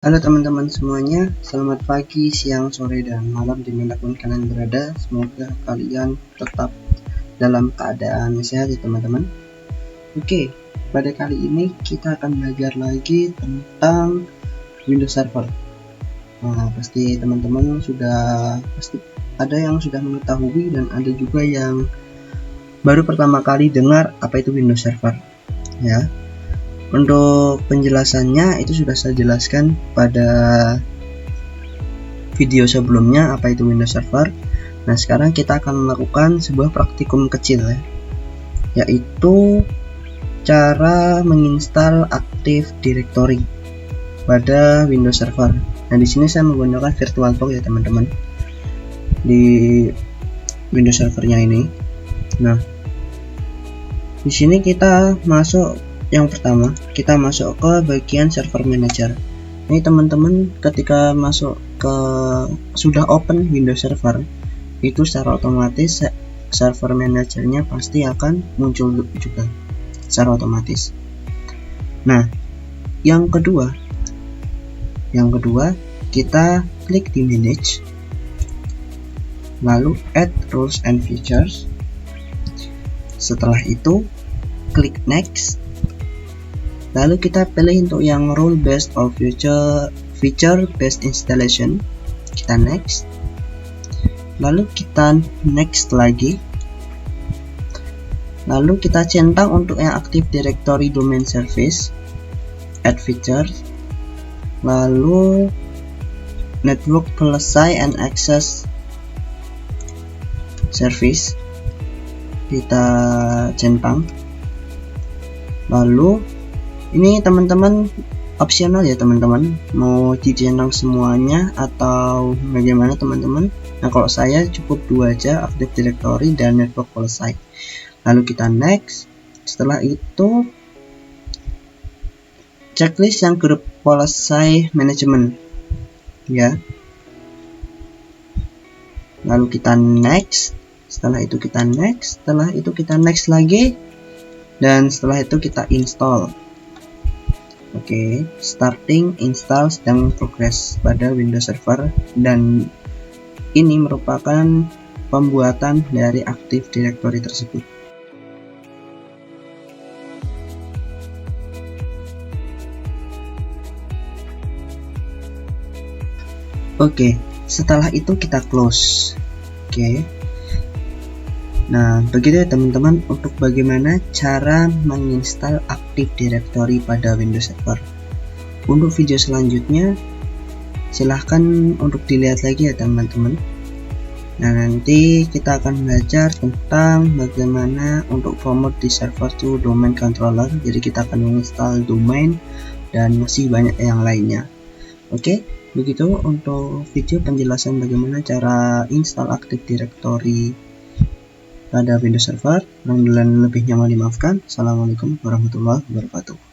Halo teman-teman semuanya, selamat pagi, siang, sore, dan malam dimanapun kalian berada. Semoga kalian tetap dalam keadaan sehat ya teman-teman. Oke, pada kali ini kita akan belajar lagi tentang Windows Server. Nah, pasti teman-teman pasti ada yang sudah mengetahui dan ada juga yang baru pertama kali dengar apa itu Windows Server ya. Untuk penjelasannya itu sudah saya jelaskan pada video sebelumnya apa itu Windows Server. Nah, sekarang kita akan melakukan sebuah praktikum kecil ya, yaitu cara menginstal Active Directory pada Windows Server. Nah, di sini saya menggunakan VirtualBox ya teman-teman di Windows Servernya ini. Nah, di sini kita masuk. Yang pertama, kita masuk ke bagian Server Manager. Ini teman-teman ketika masuk ke sudah open Windows Server, itu secara otomatis Server Managernya pasti akan muncul juga secara otomatis. Nah, yang kedua kita klik di Manage, lalu Add Rules and Features. Setelah itu klik Next. Lalu kita pilih untuk yang rule based or feature based installation. Kita next. Lalu kita next lagi. Lalu kita centang untuk yang Active Directory Domain Service, add features. Lalu network selesai and access service. Kita centang. Lalu ini teman-teman opsional ya teman-teman, mau dicentang semuanya atau bagaimana teman-teman. Nah, kalau saya cukup dua aja, Active Directory dan network selesai. Lalu kita next. Setelah itu checklist yang grup policy management ya. Lalu kita next. Setelah itu kita next. Setelah itu kita next lagi. Dan setelah itu kita install. Oke, starting install sedang progress pada Windows Server, dan ini merupakan pembuatan dari Active Directory tersebut. Oke, setelah itu kita close. Oke. Nah, begitu ya teman-teman untuk bagaimana cara menginstal Active Directory pada Windows Server. Untuk video selanjutnya silahkan untuk dilihat lagi ya teman-teman. Nah, nanti kita akan belajar tentang bagaimana untuk format di server to domain controller. Jadi kita akan menginstal domain dan masih banyak yang lainnya. Oke, begitu untuk video penjelasan bagaimana cara install Active Directory pada Windows Server. Kurang dan lebihnya mohon dimaafkan. Assalamualaikum warahmatullahi wabarakatuh.